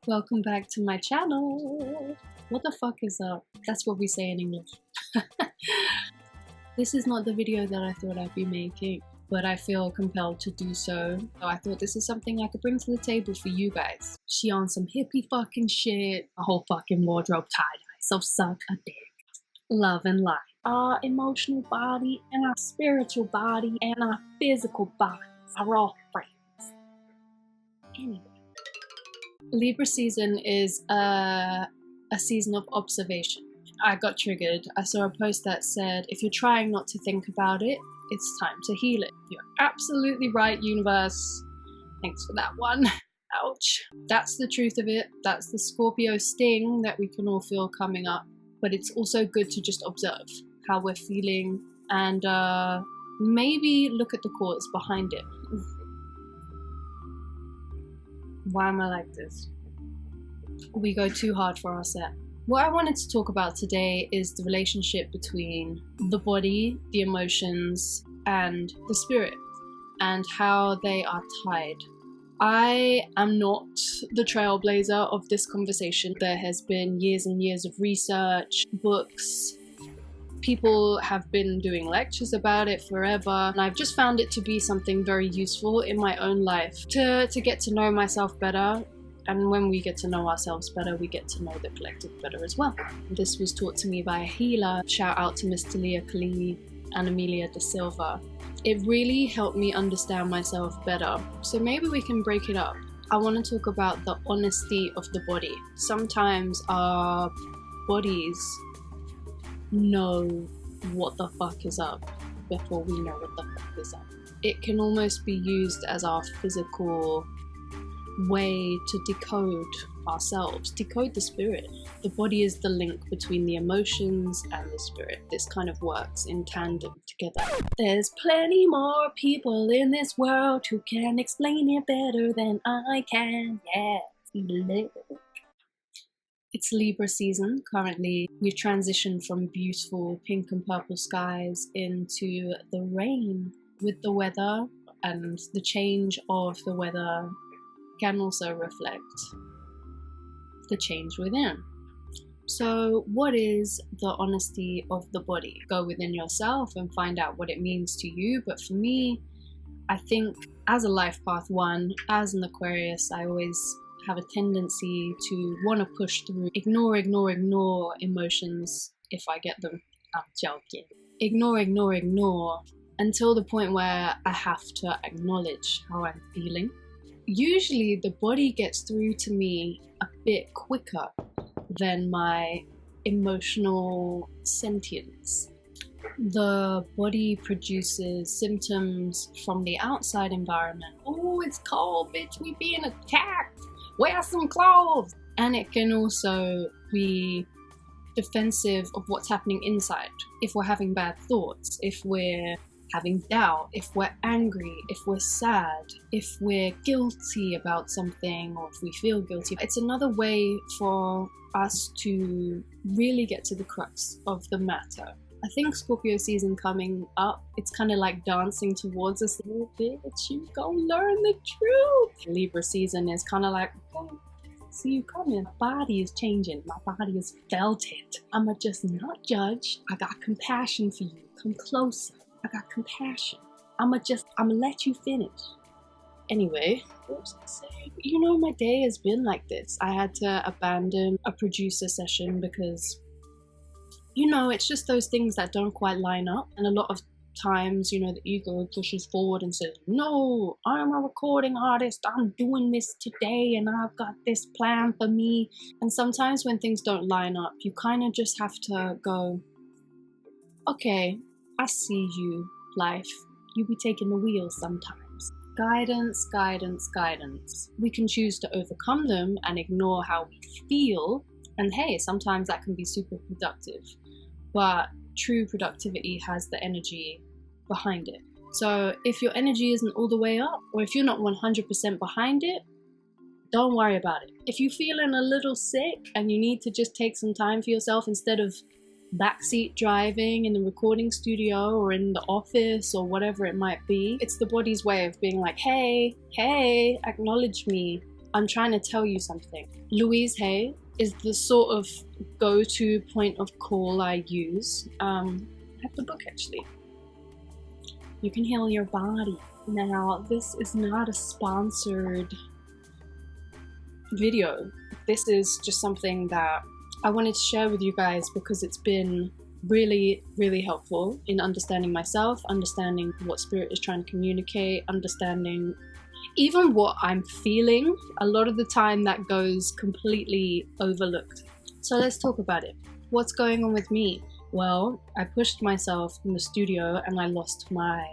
Welcome back to my channel. What the fuck is up? That's what we say in English. This is not the video that I thought I'd be making, but I feel compelled to do so. So I thought this is something I could bring to the table for you guys. She on some hippie fucking shit, a whole fucking wardrobe tie-dye, so suck a dick. Love and light. Our emotional body and our spiritual body and our physical bodies are all friends. Anyway. Libra season is a season of observation. I got triggered. I saw a post that said, if you're trying not to think about it, it's time to heal it. You're absolutely right, universe. Thanks for that one. Ouch. That's the truth of it. That's the Scorpio sting that we can all feel coming up. But it's also good to just observe how we're feeling and maybe look at the cause behind it. Why am I like this? We go too hard for our set. What I wanted to talk about today is the relationship between the body, the emotions, and the spirit, and how they are tied. I am not the trailblazer of this conversation. There has been years and years of research, books. People have been doing lectures about it forever, and I've just found it to be something very useful in my own life to get to know myself better. And when we get to know ourselves better, we get to know the collective better as well. This was taught to me by a healer. Shout out to Miss Talia Kali and Amelia De Silva. It really helped me understand myself better. So maybe we can break it up. I want to talk about the honesty of the body. Sometimes our bodies know what the fuck is up before we know what the fuck is up. It can almost be used as our physical way to decode ourselves, decode the spirit. The body is the link between the emotions and the spirit. This kind of works in tandem together. There's plenty more people in this world who can explain it better than I can. Yes, it's Libra season currently. We've transitioned from beautiful pink and purple skies into the rain with the weather, and the change of the weather can also reflect the change within. So what is the honesty of the body? Go within yourself and find out what it means to you. But for me, I think as a life path one, as an Aquarius, I always have a tendency to want to push through, ignore emotions if I get them. I'm joking. Ignore until the point where I have to acknowledge how I'm feeling. Usually the body gets through to me a bit quicker than my emotional sentience. The body produces symptoms from the outside environment. Oh, it's cold, bitch, we being attacked. Wear some clothes. And it can also be defensive of what's happening inside. If we're having bad thoughts, if we're having doubt, if we're angry, if we're sad, if we're guilty about something, or if we feel guilty. It's another way for us to really get to the crux of the matter. I think Scorpio season coming up, it's kind of like dancing towards us a little bit. You go learn the truth. Libra season is kind of like, oh, see you coming. My body is changing. My body has felt it. I'ma just not judge. I got compassion for you. Come closer. I got compassion. I'ma let you finish. Anyway, what was I saying? You know, my day has been like this. I had to abandon a producer session because, you know, it's just those things that don't quite line up. And a lot of times, you know, the ego pushes forward and says, no, I'm a recording artist. I'm doing this today and I've got this plan for me. And sometimes when things don't line up, you kind of just have to go, okay, I see you, life. You be taking the wheel sometimes. Guidance. We can choose to overcome them and ignore how we feel. And hey, sometimes that can be super productive. But true productivity has the energy behind it. So if your energy isn't all the way up, or if you're not 100% behind it, don't worry about it. If you're feeling a little sick and you need to just take some time for yourself instead of backseat driving in the recording studio or in the office or whatever it might be, it's the body's way of being like, hey, acknowledge me. I'm trying to tell you something. Louise Hay is the sort of go-to point of call I use. I have the book actually. You Can Heal Your Body. Now, this is not a sponsored video. This is just something that I wanted to share with you guys because it's been really, really helpful in understanding myself, understanding what spirit is trying to communicate, understanding even what I'm feeling. A lot of the time that goes completely overlooked. So let's talk about it. What's going on with me? Well, I pushed myself in the studio and I lost my...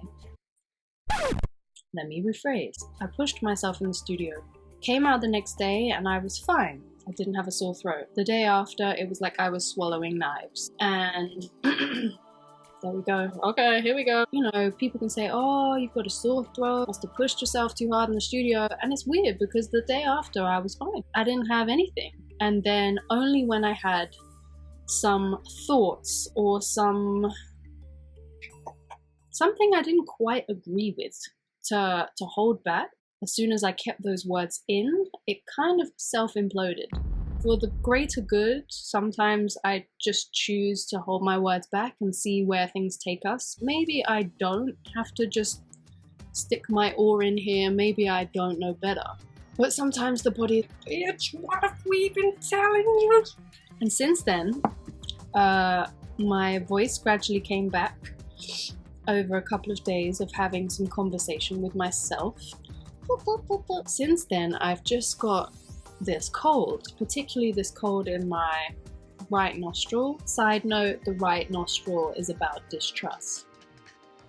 Let me rephrase. I pushed myself in the studio. Came out the next day and I was fine. I didn't have a sore throat. The day after, it was like I was swallowing knives. And there we go. Okay, here we go. You know, people can say, oh, you've got a sore throat, must have pushed yourself too hard in the studio. And it's weird because the day after I was fine. I didn't have anything. And then only when I had some thoughts or something I didn't quite agree with to hold back, as soon as I kept those words in, it kind of self-imploded. For the greater good, sometimes I just choose to hold my words back and see where things take us. Maybe I don't have to just stick my oar in here, maybe I don't know better. But sometimes the body, bitch, what have we been telling you? And since then, my voice gradually came back over a couple of days of having some conversation with myself. Since then, I've just got this cold, particularly this cold in my right nostril. Side note, the right nostril is about distrust.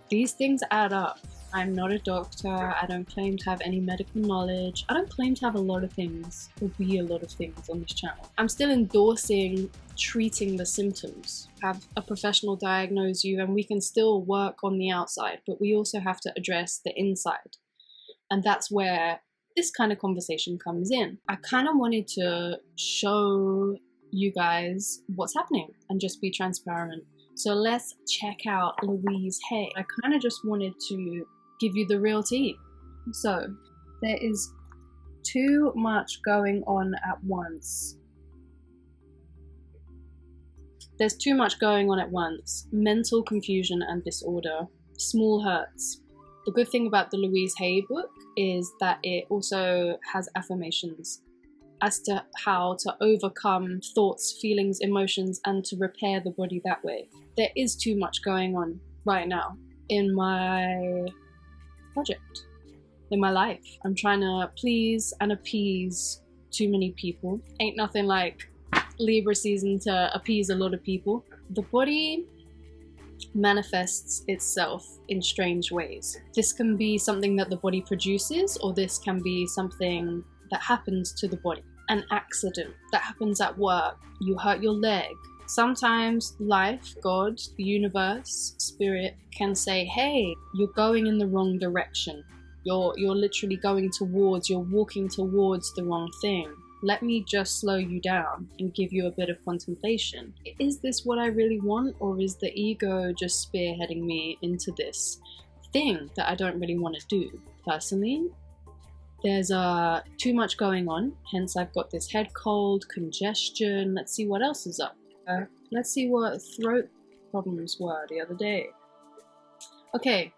These things add up. I'm not a doctor. I don't claim to have any medical knowledge. I don't claim to have a lot of things, or be a lot of things on this channel. I'm still endorsing treating the symptoms. Have a professional diagnose you and we can still work on the outside, but we also have to address the inside. And that's where this kind of conversation comes in. I kind of wanted to show you guys what's happening and just be transparent. So let's check out Louise Hay. I kind of just wanted to give you the real tea. So there is too much going on at once. There's too much going on at once. Mental confusion and disorder. Small hurts. The good thing about the Louise Hay book is that it also has affirmations as to how to overcome thoughts, feelings, emotions, and to repair the body that way. There is too much going on right now in my project, in my life. I'm trying to please and appease too many people. Ain't nothing like Libra season to appease a lot of people. The body manifests itself in strange ways. This can be something that the body produces, or this can be something that happens to the body. An accident that happens at work, you hurt your leg. Sometimes life, God, the universe, spirit can say, hey, you're going in the wrong direction. You're literally going towards, you're walking towards the wrong thing. Let me just slow you down and give you a bit of contemplation. Is this what I really want, or is the ego just spearheading me into this thing that I don't really want to do? Personally, there's too much going on, hence I've got this head cold, congestion. Let's see what else is up. Let's see what throat problems were the other day. Okay,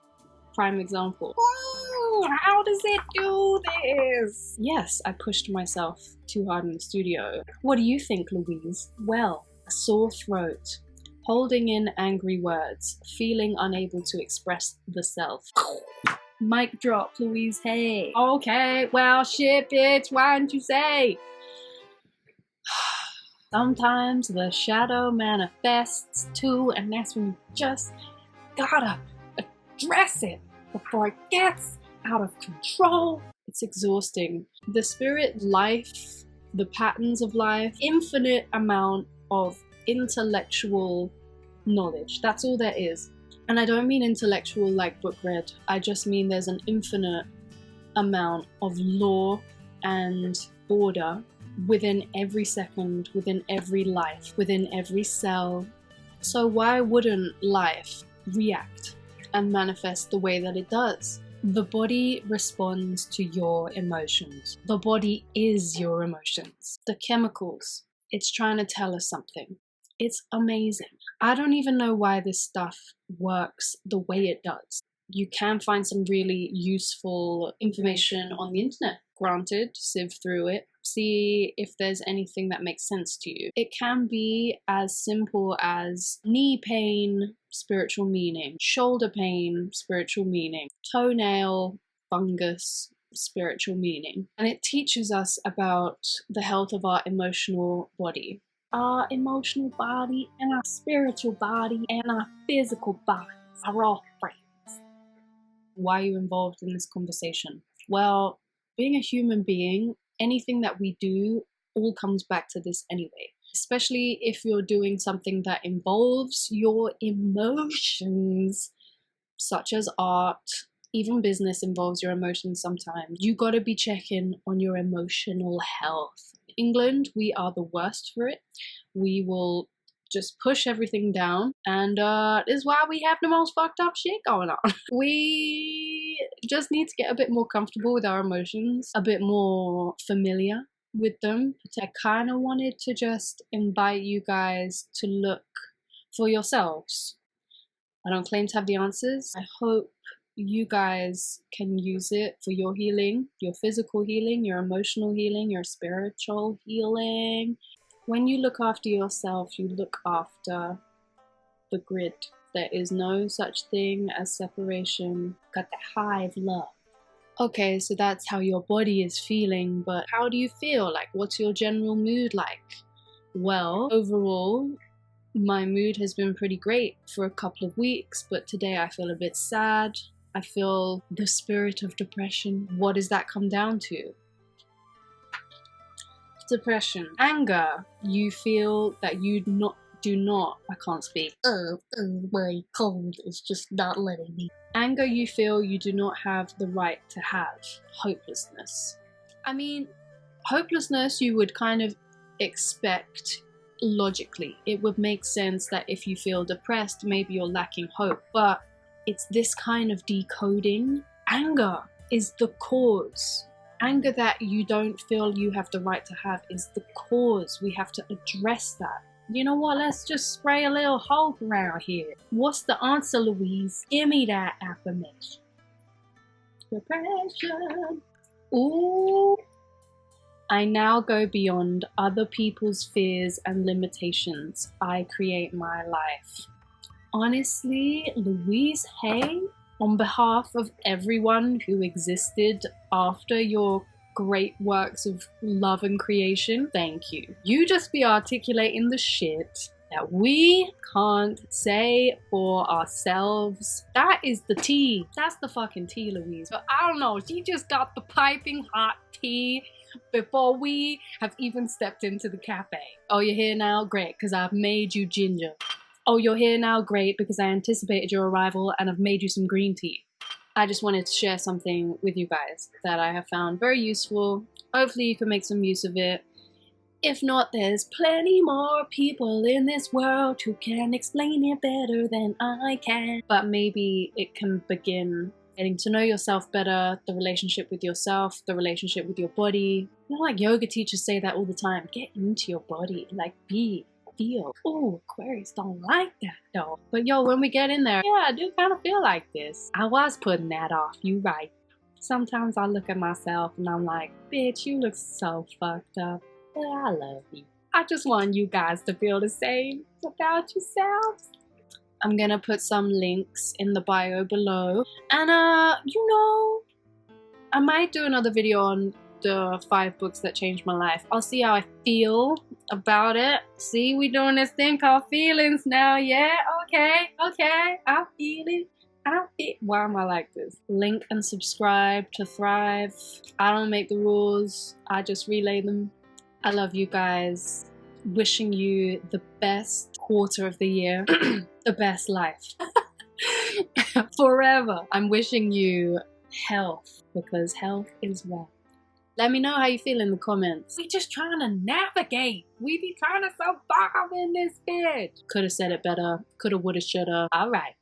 prime example. Ooh, how does it do this? Yes, I pushed myself too hard in the studio. What do you think, Louise? Well, a sore throat, holding in angry words, feeling unable to express the self. Mic drop, Louise Hay. Okay, well, shit, bitch, why didn't you say? Sometimes the shadow manifests too, and that's when you just gotta address it before it gets out of control. It's exhausting. The spirit life, the patterns of life, infinite amount of intellectual knowledge. That's all there is. And I don't mean intellectual like book read. I just mean there's an infinite amount of law and order within every second, within every life, within every cell. So why wouldn't life react and manifest the way that it does? The body responds to your emotions. The body is your emotions. The chemicals, it's trying to tell us something. It's amazing. I don't even know why this stuff works the way it does. You can find some really useful information on the internet. Granted, sift through it, see if there's anything that makes sense to you. It can be as simple as knee pain, spiritual meaning, shoulder pain, spiritual meaning, toenail fungus, spiritual meaning. And it teaches us about the health of our emotional body. Our emotional body and our spiritual body and our physical bodies are all friends. Why are you involved in this conversation? Well, being a human being, anything that we do all comes back to this anyway. Especially if you're doing something that involves your emotions, such as art. Even business involves your emotions sometimes. You gotta be checking on your emotional health. England, we are the worst for it. We will just push everything down, and this is why we have the most fucked up shit going on. We just need to get a bit more comfortable with our emotions, a bit more familiar with them. I kind of wanted to just invite you guys to look for yourselves. I don't claim to have the answers. I hope you guys can use it for your healing, your physical healing, your emotional healing, your spiritual healing. When you look after yourself, you look after the grid. There is no such thing as separation. Got the hive love. Okay, so that's how your body is feeling, but how do you feel? Like, what's your general mood like? Well, overall, my mood has been pretty great for a couple of weeks, but today I feel a bit sad. I feel the spirit of depression. What does that come down to? Depression. Anger. You feel that you do not, I can't speak. My cold is just not letting me. Anger, you feel you do not have the right to have. Hopelessness. I mean, hopelessness you would kind of expect logically. It would make sense that if you feel depressed, maybe you're lacking hope. But it's this kind of decoding. Anger is the cause. Anger that you don't feel you have the right to have is the cause. We have to address that. You know what? Let's just spray a little hope around here. What's the answer, Louise? Give me that affirmation. Depression. Ooh. I now go beyond other people's fears and limitations. I create my life. Honestly, Louise Hay, on behalf of everyone who existed after your great works of love and creation, thank you. You just be articulating the shit that we can't say for ourselves. That is the tea. That's the fucking tea, Louise. But I don't know, she just got the piping hot tea before we have even stepped into the cafe. Oh, you're here now? Great, because I've made you ginger. Oh, you're here now? Great, because I anticipated your arrival and I've made you some green tea. I just wanted to share something with you guys that I have found very useful. Hopefully you can make some use of it. If not, there's plenty more people in this world who can explain it better than I can. But maybe it can begin getting to know yourself better, the relationship with yourself, the relationship with your body. You know, like yoga teachers say that all the time. Get into your body, like feel. Oh, Aquarius don't like that though. But yo, when we get in there, yeah, I do kind of feel like this. I was putting that off, you right. Sometimes I look at myself and I'm like, bitch, you look so fucked up. But I love you. I just want you guys to feel the same about yourselves. I'm gonna put some links in the bio below. And you know, I might do another video on the 5 books that changed my life. I'll see how I feel about it. See, we doing this thing called feelings now. Yeah, okay. I feel it. Why am I like this? Link and subscribe to thrive. I don't make the rules. I just relay them. I love you guys. Wishing you the best quarter of the year. The best life. Forever. I'm wishing you health, because health is wealth. Let me know how you feel in the comments. We just trying to navigate. We be trying to survive in this bitch. Could have said it better. Coulda, woulda, shoulda. All right.